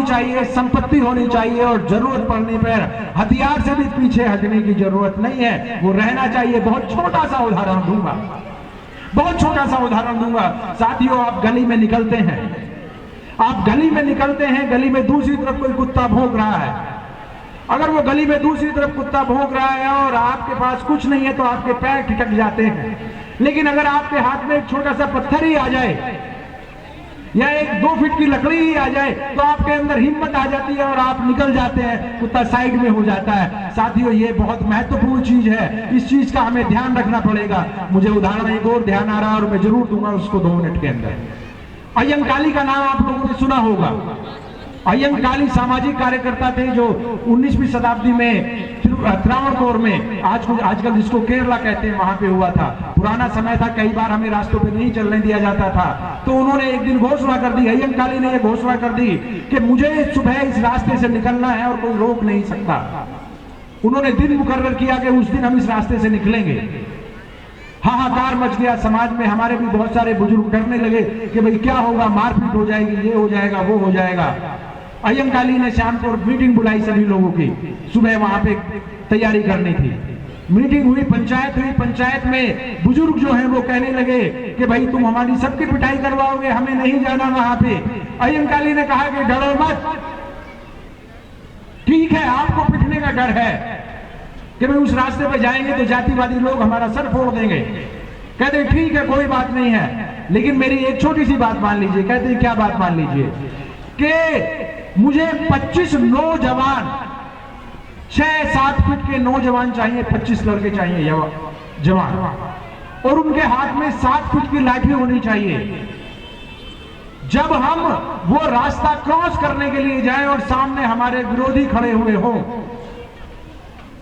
होनी चाहिए, संपत्ति होनी चाहिए, और जरूरत पड़ने पर हथियार से भी पीछे हटने की जरूरत नहीं है, वो रहना चाहिए। बहुत छोटा सा उदाहरण दूंगा, बहुत छोटा सा उदाहरण दूंगा। साथियों, आप गली में निकलते हैं, आप गली में निकलते हैं, गली में दूसरी तरफ कोई कुत्ता भौंक रहा है। अगर वो गली में दूसरी तरफ कुत्ता भौंक रहा है और आपके पास कुछ नहीं है तो आपके पैर ठिठक जाते हैं। लेकिन अगर आपके हाथ में एक छोटा सा पत्थर ही आ जाए या एक 2 फीट की लकड़ी ही आ जाए तो आपके अंदर हिम्मत आ जाती है और आप निकल जाते हैं, कुत्ता साइड में हो जाता है। साथियों, ये बहुत महत्वपूर्ण चीज है, इस चीज का हमें ध्यान रखना पड़ेगा। मुझे उदाहरण एक और ध्यान आ रहा है और मैं जरूर दूंगा उसको 2 मिनट के अंदर। अय्यंकाली का नाम आप लोगों ने सुना होगा। अय्यंकाली सामाजिक कार्यकर्ता थे जो 19वीं शताब्दी में त्रावणकोर में, आजकल जिसको केरला कहते हैं, वहां पे हुआ था। पुराना समय था, कई बार हमें रास्तों पे नहीं चलने दिया जाता था, तो उन्होंने एक दिन घोषणा कर दी, अय्यंकाली ने यह घोषणा कर दी कि मुझे सुबह इस रास्ते से निकलना है और कोई रोक नहीं सकता। उन्होंने दिन मुकर्रर किया कि उस दिन हम इस रास्ते से निकलेंगे। हाहाकार मच गया समाज में, हमारे भी बहुत सारे बुजुर्ग डरने लगे कि भाई क्या होगा, मारपीट हो जाएगी, ये हो जाएगा, वो हो जाएगा। अय्यंकाली ने शाम को मीटिंग बुलाई सभी लोगों की, सुबह वहां पे तैयारी करनी थी। मीटिंग हुई, पंचायत हुई, पंचायत में बुजुर्ग जो हैं वो कहने लगे कि भाई तुम हमारी सबकी पिटाई करवाओगे, हमें नहीं जाना वहां पे। अय्यंकाली ने कहा कि डरो मत, ठीक है आपको पिटने का डर है कि भाई उस रास्ते पे जाएंगे तो जातिवादी लोग हमारा सर फोड़ देंगे। कहते ठीक है कोई बात नहीं है, लेकिन मेरी एक छोटी सी बात मान लीजिए। कहते क्या बात मान लीजिए? कि मुझे 25 नौजवान, 6-7 फीट के नौजवान चाहिए, 25 लड़के चाहिए जवान, और उनके हाथ में 7 फीट की लाठी होनी चाहिए। जब हम वो रास्ता क्रॉस करने के लिए जाएं और सामने हमारे विरोधी खड़े हुए हों,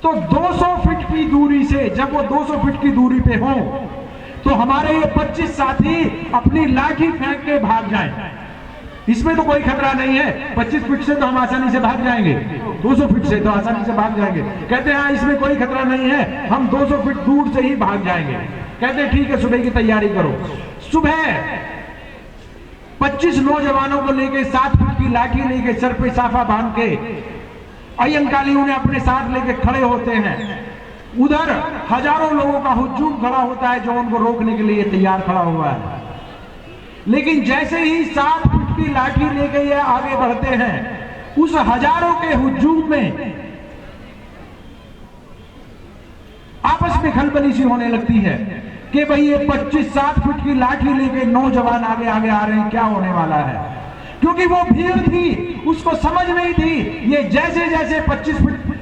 तो 200 फीट की दूरी से, जब वो 200 फीट की दूरी पे हों, तो हमारे ये 25 साथी अपनी लाठी फेंक के भाग जाएं। इसमें तो कोई खतरा नहीं है, 25 फीट से तो हम आसानी से भाग जाएंगे, 200 फीट से तो आसानी से भाग जाएंगे। कहते हैं हाँ इसमें कोई खतरा नहीं है, हम 200 फीट दूर से ही भाग जाएंगे। कहते हैं ठीक है सुबह की तैयारी करो। सुबह 25 नौजवानों को लेके 7 फीट की लाठी लेके सर पे साफा बांध के अय्यंकाली उन्हें अपने साथ लेके खड़े होते हैं। उधर हजारों लोगों का हुजूम खड़ा होता है जो उनको रोकने के लिए तैयार खड़ा हुआ है। लेकिन जैसे ही 7 फीट की लाठी लेके ये आगे बढ़ते हैं, उस हजारों के हुजूम में आपस में खलबली सी होने लगती है कि भाई ये 25-7 फीट की लाठी लेके नौजवान आगे आगे आ रहे हैं, क्या होने वाला है। क्योंकि वो भीड़ थी, उसको समझ नहीं थी। ये जैसे जैसे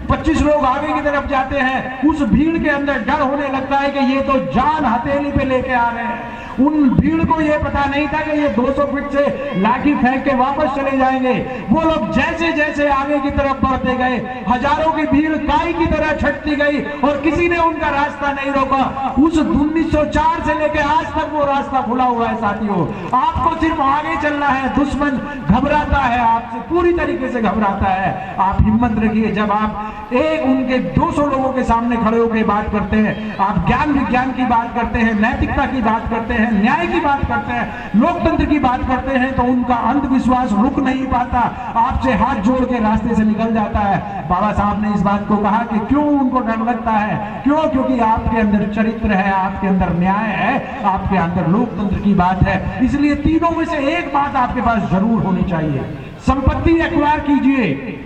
25 लोग आगे की तरफ जाते हैं, उस भीड़ के अंदर डर होने लगता है कि ये तो जान हथेली पे लेके आ रहे हैं। उन भीड़ को ये पता नहीं था कि ये 200 फीट से लाठी फेंक के वापस चले जाएंगे। वो लोग जैसे जैसे आगे की तरफ बढ़ते गए, हजारों की भीड़ काई की तरह छटती गई और किसी ने उनका रास्ता नहीं रोका। उस 1904 से लेकर आज तक वो रास्ता खुला हुआ है। साथियों, आपको सिर्फ आगे चलना है। दुश्मन घबराता है, आपसे पूरी तरीके से घबराता है। आप हिम्मत रखिए। जब आप एक उनके 200 लोगों के सामने खड़े होकर बात करते हैं, आप ज्ञान विज्ञान की बात करते हैं, नैतिकता की बात करते हैं, न्याय की बात करते हैं, लोकतंत्र की बात करते हैं, तो उनका अंधविश्वास रुक नहीं पाता, आपसे हाथ जोड़ के रास्ते से निकल जाता है। बाबा साहब ने इस बात को कहा कि क्यों उनको डर लगता है, क्यों? क्योंकि आपके अंदर चरित्र है, आपके अंदर न्याय है, आपके अंदर लोकतंत्र की बात है। इसलिए तीनों में से एक बात आपके पास जरूर होनी चाहिए। संपत्ति एक्वायर कीजिए,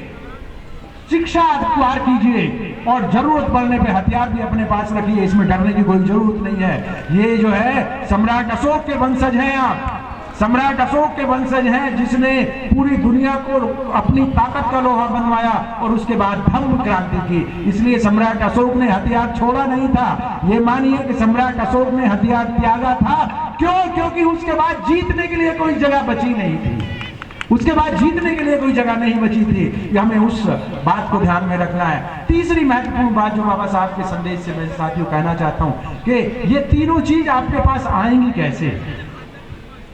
शिक्षा एक्वायर कीजिए, और जरूरत पड़ने पे हथियार भी अपने पास रखिए। इसमें डरने की कोई जरूरत नहीं है। ये जो है सम्राट अशोक के वंशज हैं आप, सम्राट अशोक के वंशज हैं, जिसने पूरी दुनिया को अपनी ताकत का लोहा बनवाया और उसके बाद धम्म क्रांति की। इसलिए सम्राट अशोक ने हथियार छोड़ा नहीं था। ये मानिए कि सम्राट अशोक ने हथियार त्यागा था। क्यों? क्योंकि उसके बाद जीतने के लिए कोई जगह बची नहीं थी। उसके बाद जीतने के लिए कोई जगह नहीं बची थी। हमें उस बात को ध्यान में रखना है। तीसरी महत्वपूर्ण बात जो बाबा साहब के संदेश से मैं साथियों कहना चाहता हूं कि ये तीनों चीज आपके पास आएंगी कैसे।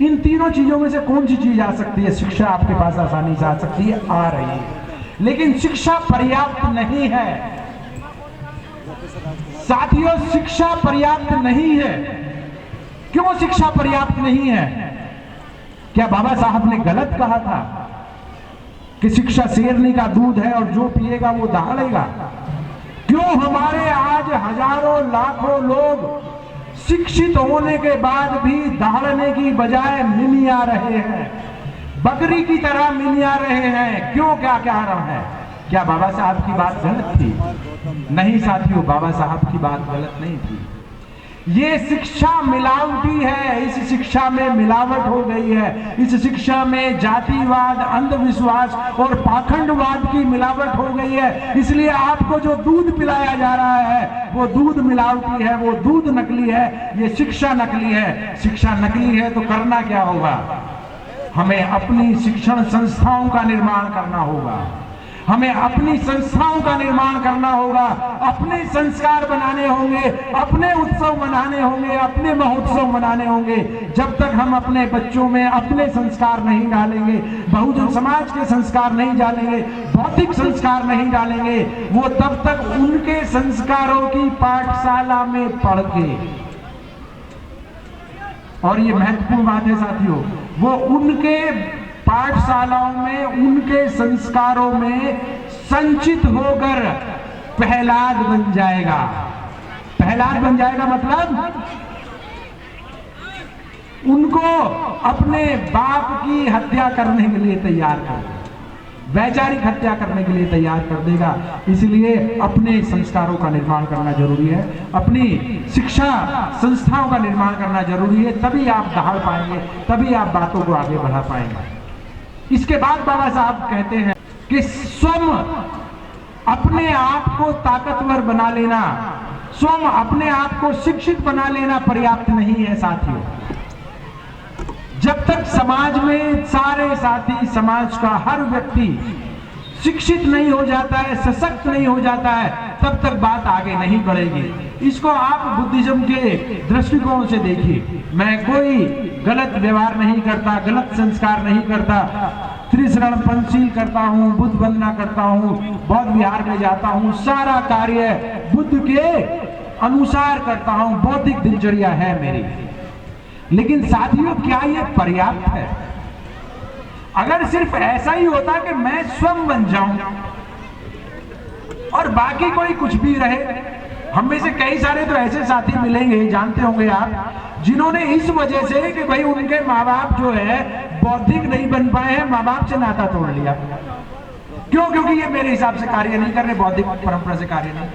इन तीनों चीजों में से कौन सी चीज आ सकती है? शिक्षा आपके पास आसानी से आ सकती है, आ रही है, लेकिन शिक्षा पर्याप्त नहीं है। साथियों, शिक्षा पर्याप्त नहीं है। क्यों शिक्षा पर्याप्त नहीं है? क्या बाबा साहब ने गलत कहा था? कि शिक्षा शेरनी का दूध है और जो पिएगा वो दहाड़ेगा। क्यों हमारे आज हजारों लाखों लोग शिक्षित होने के बाद भी दहाड़ने की बजाय मिमिया रहे हैं, बकरी की तरह मिमिया रहे हैं? क्यों, क्या कारण है? क्या बाबा साहब की बात गलत थी? नहीं साथियों, बाबा साहब की बात गलत नहीं थी। ये शिक्षा मिलावटी है, इस शिक्षा में मिलावट हो गई है, इस शिक्षा में जातिवाद, अंधविश्वास और पाखंडवाद की मिलावट हो गई है। इसलिए आपको जो दूध पिलाया जा रहा है वो दूध मिलावटी है, वो दूध नकली है, ये शिक्षा नकली है। शिक्षा नकली है तो करना क्या होगा? हमें अपनी शिक्षण संस्थाओं का निर्माण करना होगा, हमें अपनी संस्थाओं का निर्माण करना होगा, अपने संस्कार बनाने होंगे, अपने उत्सव मनाने होंगे, अपने महोत्सव मनाने होंगे। जब तक हम अपने बच्चों में अपने संस्कार नहीं डालेंगे, बहुजन समाज के संस्कार नहीं डालेंगे, भौतिक संस्कार नहीं डालेंगे, वो तब तक उनके संस्कारों की पाठशाला में पढ़ के, और ये महत्वपूर्ण बात है साथियों, वो उनके पाठशालाओं में, उनके संस्कारों में संचित होकर प्रहलाद बन जाएगा। प्रहलाद बन जाएगा मतलब उनको अपने बाप की हत्या करने के लिए तैयार कर देगा, वैचारिक हत्या करने के लिए तैयार कर देगा। इसलिए अपने संस्कारों का निर्माण करना जरूरी है, अपनी शिक्षा संस्थाओं का निर्माण करना जरूरी है, तभी आप दहाड़ पाएंगे, तभी आप बातों को आगे बढ़ा पाएंगे। इसके बाद बाबा साहब कहते हैं कि स्वयं अपने आप को ताकतवर बना लेना, स्वयं अपने आप को शिक्षित बना लेना पर्याप्त नहीं है साथियों। जब तक समाज में सारे साथी, समाज का हर व्यक्ति शिक्षित नहीं हो जाता है, सशक्त नहीं हो जाता है, तब तक बात आगे नहीं बढ़ेगी। इसको आप बुद्धिज्म के दृष्टिकोण से देखिए। मैं कोई गलत व्यवहार नहीं करता, गलत संस्कार नहीं करता, त्रिशरण पंचशील करता हूँ, बुद्ध वंदना करता हूँ, बौद्ध विहार में जाता हूँ, सारा कार्य बुद्ध के अनुसार करता हूँ, बौद्धिक दिनचर्या है मेरी। लेकिन साथियों, क्या ये पर्याप्त है? अगर सिर्फ ऐसा ही होता कि मैं स्वयं बन जाऊं और बाकी कोई कुछ भी रहे, हम में से कई सारे तो ऐसे साथी मिलेंगे, जानते होंगे आप, जिन्होंने इस वजह से कि भाई उनके माँ बाप जो है बौद्धिक नहीं बन पाए हैं, माँ बाप से नाता तोड़ लिया। क्यों? क्योंकि ये मेरे हिसाब से कार्य नहीं कर रहे, बौद्धिक परंपरा से कार्य नहीं।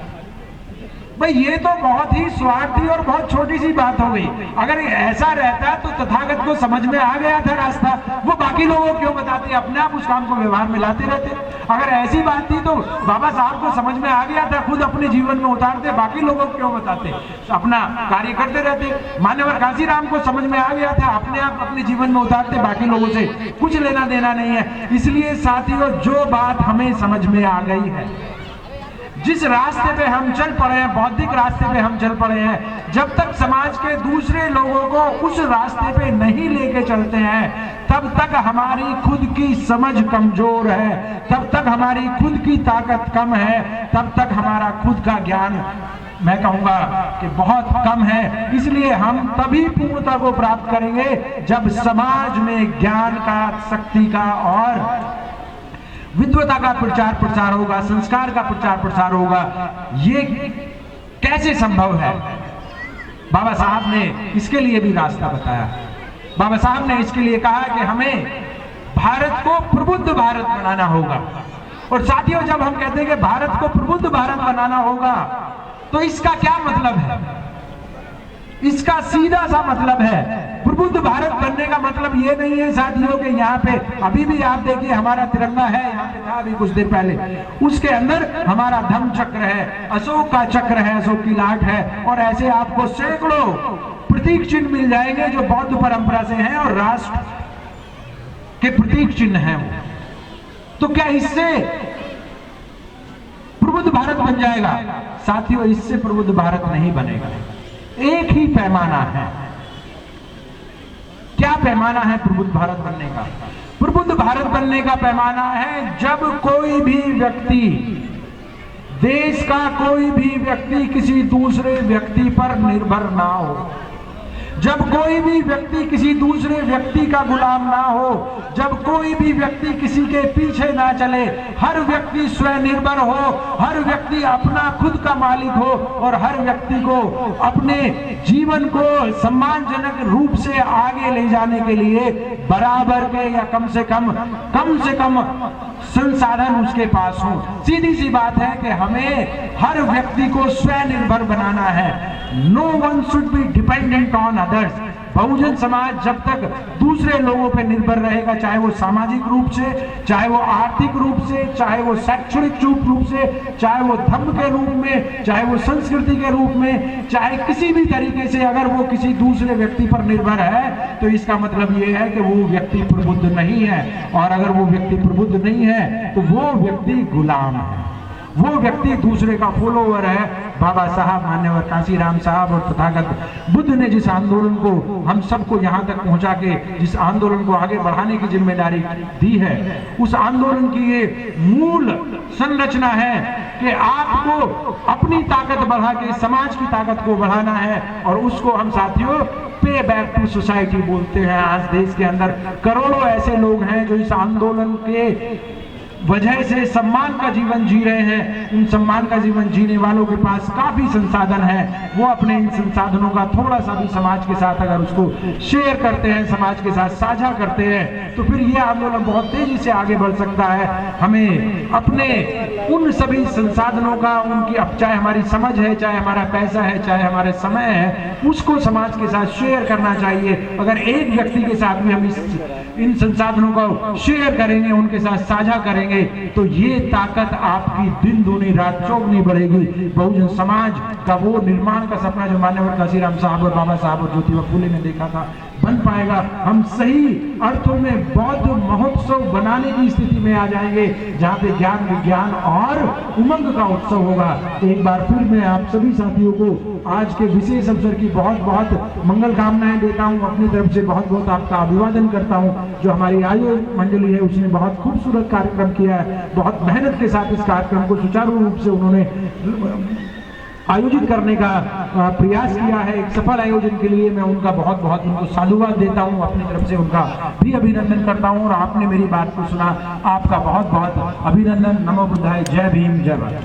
भाई ये तो बहुत ही स्वार्थी और बहुत छोटी सी बात हो गई। अगर ऐसा रहता तो तथागत को समझ में आ गया था रास्ता, वो बाकी लोगों को क्यों बताते? अपने आप उस काम को व्यवहार में लाते रहते। अगर ऐसी बात थी तो बाबा साहब को समझ में आ गया था, खुद अपने जीवन में उतारते, बाकी लोगों को क्यों बताते? अपना कार्य करते रहते। मान्यवर कांशीराम को समझ में आ गया था, अपने आप अपने जीवन में उतारते, बाकी लोगों से कुछ लेना देना नहीं है। इसलिए साथियों, जो बात हमें समझ में आ गई है, जिस रास्ते पे हम चल पड़े हैं, बौद्धिक रास्ते पे हम चल पड़े हैं, जब तक समाज के दूसरे लोगों को उस रास्ते पे नहीं लेके चलते हैं, तब तक हमारी खुद की समझ कमजोर है, तब तक हमारी खुद की ताकत कम है, तब तक हमारा खुद का ज्ञान, मैं कहूंगा कि बहुत कम है। इसलिए हम तभी पूर्णता को प्राप्त करेंगे जब समाज में ज्ञान का, शक्ति का और विद्वता का प्रचार प्रसार होगा, संस्कार का प्रचार प्रसार होगा। ये कैसे संभव है? बाबा साहब ने इसके लिए भी रास्ता बताया। बाबा साहब ने इसके लिए कहा कि हमें भारत को प्रबुद्ध भारत बनाना होगा। और साथियों, जब हम कहते हैं कि भारत को प्रबुद्ध भारत बनाना होगा, तो इसका क्या मतलब है? इसका सीधा सा मतलब है, प्रबुद्ध भारत बनने का मतलब ये नहीं है साथियों कि यहाँ पे अभी भी आप देखिए हमारा तिरंगा है, यहाँ पे था अभी कुछ देर पहले, उसके अंदर हमारा धम्म चक्र है, अशोक का चक्र है, अशोक की लाट है, और ऐसे आपको सैकड़ों प्रतीक चिन्ह मिल जाएंगे जो बौद्ध परंपरा से हैं और राष्ट्र के प्रतीक चिन्ह हैं वो। तो क्या इससे प्रबुद्ध भारत बन जाएगा? साथियों, इससे प्रबुद्ध भारत नहीं बनेगा। एक ही पैमाना है। क्या पैमाना है प्रबुद्ध भारत बनने का? प्रबुद्ध भारत बनने का पैमाना है जब कोई भी व्यक्ति, देश का कोई भी व्यक्ति किसी दूसरे व्यक्ति पर निर्भर ना हो, जब कोई भी व्यक्ति किसी दूसरे व्यक्ति का गुलाम ना हो, जब कोई भी व्यक्ति किसी के पीछे ना चले, हर व्यक्ति स्वनिर्भर हो, हर व्यक्ति अपना खुद का मालिक हो और हर व्यक्ति को अपने जीवन को सम्मानजनक रूप से आगे ले जाने के लिए बराबर के या कम से कम संसाधन उसके पास हो। सीधी सी बात है कि हमें हर व्यक्ति को स्वनिर्भर बनाना है। No one should be dependent on others. बहुजन समाज जब तक दूसरे लोगों पर निर्भर रहेगा, चाहे वो सामाजिक रूप से, चाहे वो आर्थिक रूप से, चाहे वो शैक्षणिक रूप से, चाहे वो धर्म के रूप में, चाहे वो संस्कृति के रूप में, चाहे किसी भी तरीके से अगर वो किसी दूसरे व्यक्ति पर निर्भर है, तो इसका मतलब ये है कि वो व्यक्ति प्रबुद्ध नहीं है। और अगर वो व्यक्ति प्रबुद्ध नहीं है तो वो व्यक्ति गुलाम है, वो व्यक्ति दूसरे का फॉलोवर है। बाबा साहब, मान्यवर कांशीराम साहब और तथागत बुद्ध ने जिस आंदोलन को हम सबको यहाँ तक पहुँचा के, जिस आंदोलन को आगे बढ़ाने की जिम्मेदारी दी है, उस आंदोलन की ये मूल संरचना है कि आपको अपनी ताकत बढ़ा के समाज की ताकत को बढ़ाना है। और उसको हम साथियों पे बैक टू सोसाइटी बोलते हैं। आज देश के अंदर करोड़ों ऐसे लोग हैं जो इस आंदोलन के वजह से सम्मान का जीवन जी रहे हैं। उन सम्मान का जीवन जीने वालों के पास काफी संसाधन है, वो अपने इन संसाधनों का थोड़ा सा भी समाज के साथ अगर उसको शेयर करते हैं, समाज के साथ साझा करते हैं, तो फिर ये आंदोलन बहुत तेजी से आगे बढ़ सकता है। हमें अपने उन सभी संसाधनों का, उनकी अब चाहे हमारी समझ है, चाहे हमारा पैसा है, चाहे हमारे समय है, उसको समाज के साथ शेयर करना चाहिए। अगर एक व्यक्ति के साथ भी हम इन संसाधनों को शेयर करेंगे, उनके साथ साझा करेंगे, तो ये ताकत आपकी दिन दूनी रात चौगुनी बढ़ेगी। बहुजन समाज का वो निर्माण का सपना जो मान्यवर कांशीराम साहब और बाबा साहब और ज्योतिबा फुले ने देखा था, बन पाएगा। हम सही अर्थों में बौद्ध महोत्सव बनाने की स्थिति में आ जाएंगे, जहाँ पे ज्ञान, विज्ञान और उमंग का उत्सव होगा। एक बार फिर मैं आप सभी साथियों को आज के विशेष अवसर की बहुत बहुत मंगल कामनाएं देता हूँ। अपनी तरफ से बहुत बहुत आपका अभिवादन करता हूँ। जो हमारी आयोजक मंडली है उसने बहुत खूबसूरत कार्यक्रम किया है, बहुत मेहनत के साथ इस कार्यक्रम को सुचारू रूप से उन्होंने आयोजित करने का प्रयास किया है। एक सफल आयोजन के लिए मैं उनका बहुत बहुत उनको साधुवाद देता हूं, अपनी तरफ से उनका भी अभिनंदन करता हूं। और आपने मेरी बात को सुना, आपका बहुत बहुत अभिनंदन। नमो बुद्धाय। जय भीम, जय भारत।